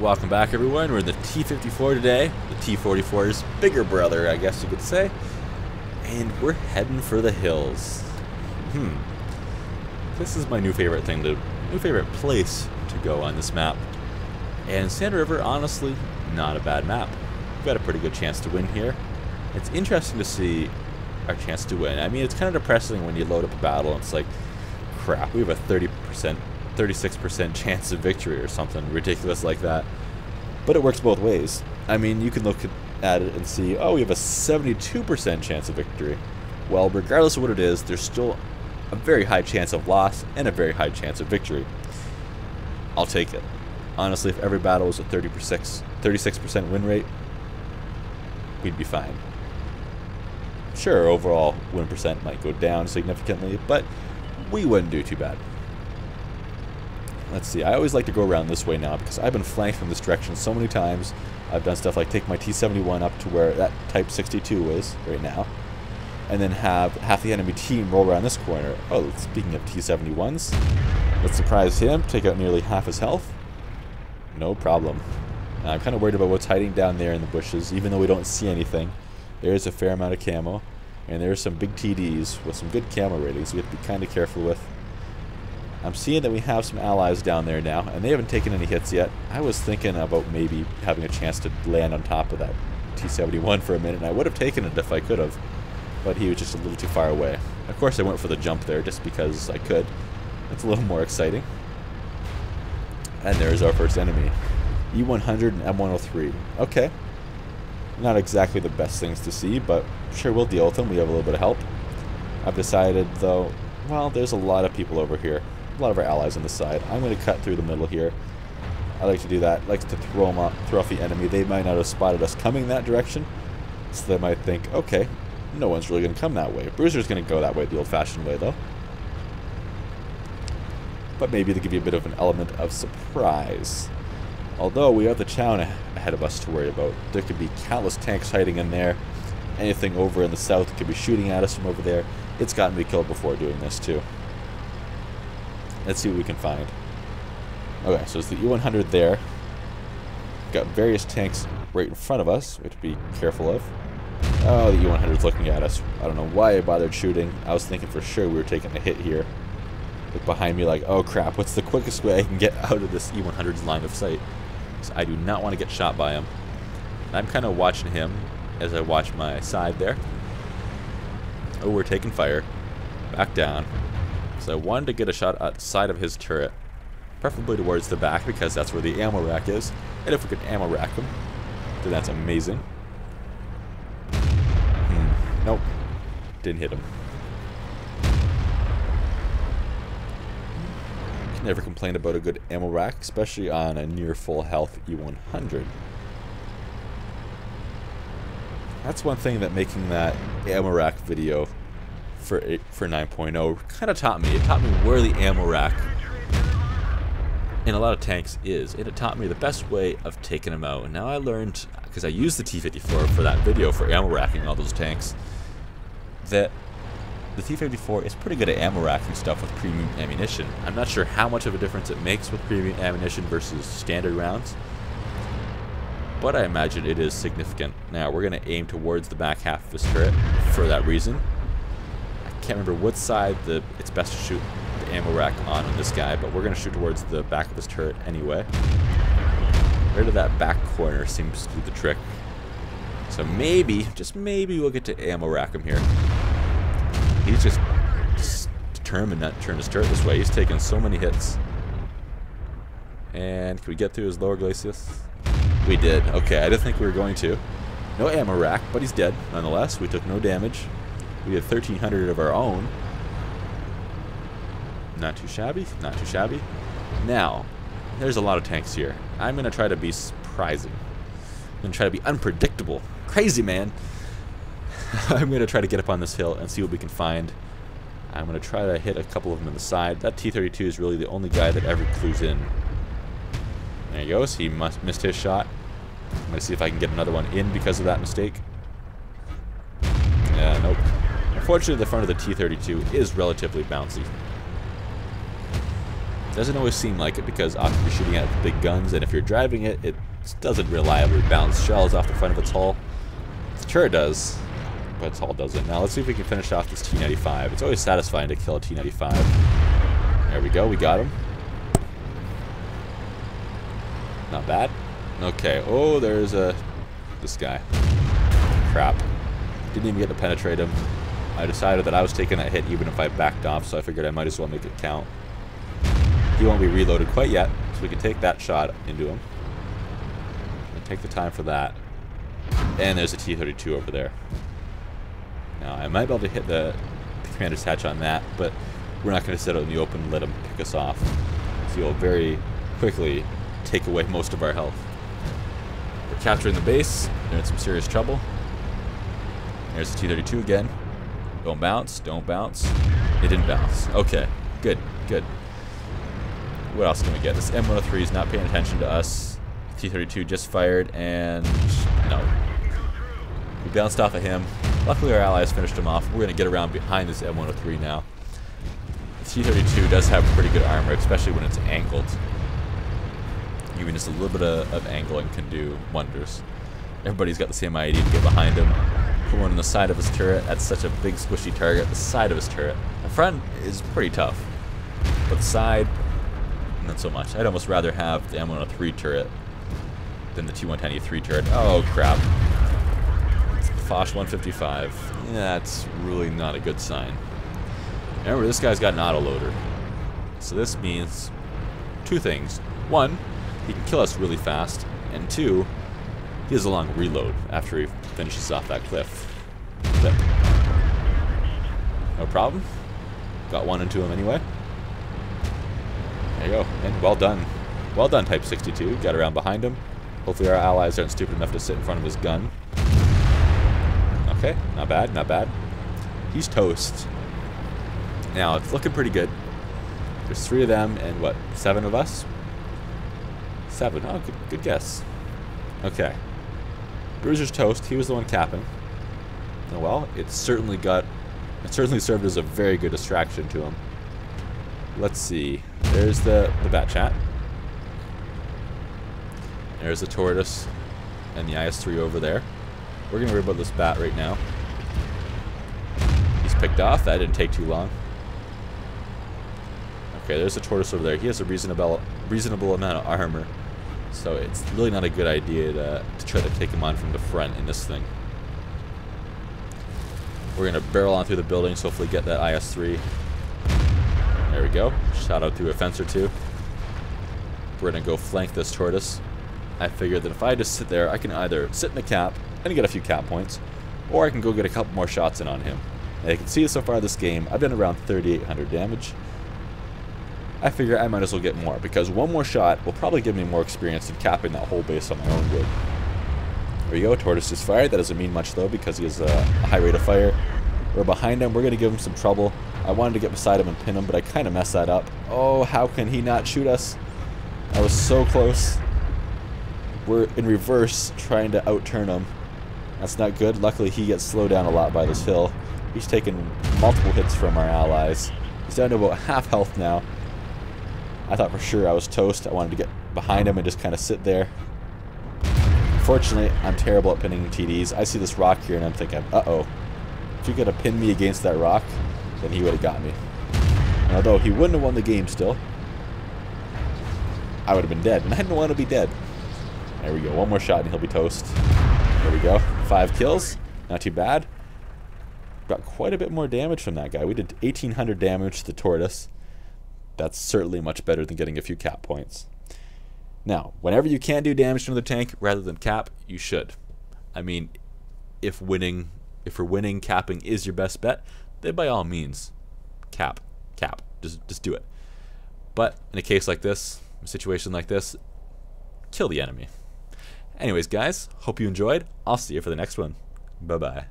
Welcome back, everyone. We're in the T-54 today, the T-44's bigger brother, I guess you could say. And we're heading for the hills. This is my new favorite place to go on this map. And Sand River, honestly, not a bad map. We've got a pretty good chance to win here. It's interesting to see our chance to win. I mean, it's kind of depressing when you load up a battle and it's like, crap, we have a 36% chance of victory or something ridiculous like that. But it works both ways. I mean, you can look at it and see, oh, we have a 72% chance of victory. Well, regardless of what it is, there's still a very high chance of loss and a very high chance of victory. I'll take it. Honestly, if every battle was a 36% win rate, we'd be fine. Sure, overall win percent might go down significantly, but we wouldn't do too bad. Let's see, I always like to go around this way now because I've been flanked from this direction so many times. I've done stuff like take my T-71 up to where that Type 62 is right now, and then have half the enemy team roll around this corner. Oh, speaking of T-71s, let's surprise him, take out nearly half his health. No problem. Now, I'm kind of worried about what's hiding down there in the bushes, even though we don't see anything. There's a fair amount of camo, and there's some big TDs with some good camo ratings we have to be kind of careful with. I'm seeing that we have some allies down there now, and they haven't taken any hits yet. I was thinking about maybe having a chance to land on top of that T-71 for a minute, and I would have taken it if I could have, but he was just a little too far away. Of course, I went for the jump there just because I could. It's a little more exciting. And there's our first enemy. E-100 and M-103. Okay. Not exactly the best things to see, but sure, we'll deal with them. We have a little bit of help. I've decided, though, well, there's a lot of people over here. A lot of our allies on the side. I'm going to cut through the middle here. I like to do that. I like to throw off the enemy. They might not have spotted us coming that direction, so they might think, okay, no one's really going to come that way. Bruiser's going to go that way the old-fashioned way, though. But maybe to give you a bit of an element of surprise. Although we have the town ahead of us to worry about. There could be countless tanks hiding in there. Anything over in the south could be shooting at us from over there. It's gotten me killed before doing this too. Let's see what we can find. Okay, so it's the E-100 there. We've got various tanks right in front of us we have to be careful of. Oh, the E-100's looking at us. I don't know why I bothered shooting. I was thinking for sure we were taking a hit here. Look behind me like, oh crap, what's the quickest way I can get out of this E-100's line of sight? So I do not want to get shot by him. And I'm kind of watching him as I watch my side there. Oh, we're taking fire. Back down. So I wanted to get a shot at the side of his turret. Preferably towards the back because that's where the ammo rack is. And if we could ammo rack him, then that's amazing. Nope. Didn't hit him. Never complain about a good ammo rack, especially on a near full health E-100. That's one thing that making that ammo rack video for 9.0 kind of taught me. It taught me where the ammo rack in a lot of tanks is, and it taught me the best way of taking them out. And now I learned, because I used the T-54 for that video for ammo racking all those tanks, that the T-54 is pretty good at ammo racking stuff with premium ammunition. I'm not sure how much of a difference it makes with premium ammunition versus standard rounds, but I imagine it is significant. Now, we're going to aim towards the back half of this turret for that reason. I can't remember what side it's best to shoot the ammo rack on this guy, but we're going to shoot towards the back of this turret anyway. Right to that back corner seems to do the trick. So maybe, just maybe, we'll get to ammo rack him here. He's just determined not to turn his turret this way. He's taken so many hits. And can we get through his lower glacis? We did. Okay, I didn't think we were going to. No ammo rack, but he's dead nonetheless. We took no damage. We had 1,300 of our own. Not too shabby. Not too shabby. Now, there's a lot of tanks here. I'm going to try to be surprising. I'm going to try to be unpredictable. Crazy, man. I'm going to try to get up on this hill and see what we can find. I'm going to try to hit a couple of them on the side. That T-32 is really the only guy that ever clues in. There he goes. He missed his shot. I'm going to see if I can get another one in because of that mistake. Yeah, nope. Unfortunately, the front of the T-32 is relatively bouncy. Doesn't always seem like it because often you're shooting at big guns, and if you're driving it, it doesn't reliably bounce shells off the front of its hull. Sure it does, but its hull doesn't. Now let's see if we can finish off this T-95. It's always satisfying to kill a T-95. There we go, we got him. Not bad. Okay, oh, there's this guy. Crap. Didn't even get to penetrate him. I decided that I was taking that hit even if I backed off, so I figured I might as well make it count. He won't be reloaded quite yet, so we can take that shot into him. And take the time for that. And there's a T-32 over there. Now, I might be able to hit the commander's hatch on that, but we're not going to sit out in the open and let him pick us off. So he'll very quickly take away most of our health. We're capturing the base. They're in some serious trouble. There's the T-32 again. Don't bounce. Don't bounce. It didn't bounce. Okay. Good. Good. What else can we get? This M103 is not paying attention to us. T-32 just fired, and no. We bounced off of him. Luckily, our allies finished him off. We're going to get around behind this M103 now. The T-32 does have pretty good armor, especially when it's angled. Even just a little bit of angling can do wonders. Everybody's got the same idea to get behind him. Put one on the side of his turret. That's such a big squishy target. The side of his turret. The front is pretty tough, but the side, not so much. I'd almost rather have the M103 turret than the T-110E3 turret. Oh crap. Foch 155. Yeah, that's really not a good sign. Remember, this guy's got an autoloader. So this means two things. One, he can kill us really fast. And two, he has a long reload after he finishes off that cliff. No problem. Got one into him anyway. There you go. And well done. Well done, Type 62. Got around behind him. Hopefully our allies aren't stupid enough to sit in front of his gun. Okay, not bad, not bad. He's toast. Now, it's looking pretty good. There's 3 of them and what, 7 of us? 7. Oh, good guess. Okay. Bruiser's toast. He was the one capping. Oh well, it certainly served as a very good distraction to him. Let's see. There's the bat chat. There's the Tortoise and the IS-3 over there. We're going to worry about this bat right now. He's picked off. That didn't take too long. Okay, there's the Tortoise over there. He has a reasonable amount of armor. So it's really not a good idea to try to take him on from the front in this thing. We're going to barrel on through the buildings, hopefully get that IS-3. There we go. Shot out through a fence or two. We're going to go flank this Tortoise. I figured that if I just sit there, I can either sit in the cap and get a few cap points, or I can go get a couple more shots in on him. And you can see so far this game, I've done around 3,800 damage. I figure I might as well get more, because one more shot will probably give me more experience in capping that whole base on my own wood. There you go, Tortoise just fired. That doesn't mean much though, because he has a high rate of fire. We're behind him. We're going to give him some trouble. I wanted to get beside him and pin him, but I kind of messed that up. Oh, how can he not shoot us? I was so close. We're in reverse, trying to outturn him. That's not good. Luckily, he gets slowed down a lot by this hill. He's taken multiple hits from our allies. He's down to about half health now. I thought for sure I was toast. I wanted to get behind him and just kind of sit there. Unfortunately, I'm terrible at pinning TDs. I see this rock here and I'm thinking, uh-oh. If you could have pinned me against that rock, then he would have got me. And although he wouldn't have won the game still, I would have been dead. And I didn't want to be dead. There we go. One more shot and he'll be toast. There we go. 5 kills. Not too bad. Got quite a bit more damage from that guy. We did 1,800 damage to the Tortoise. That's certainly much better than getting a few cap points. Now, whenever you can do damage to another tank rather than cap, you should. I mean, if winning, capping is your best bet, then by all means, cap. Just do it. But in a case like this, a situation like this, kill the enemy. Anyways, guys, hope you enjoyed. I'll see you for the next one. Bye-bye.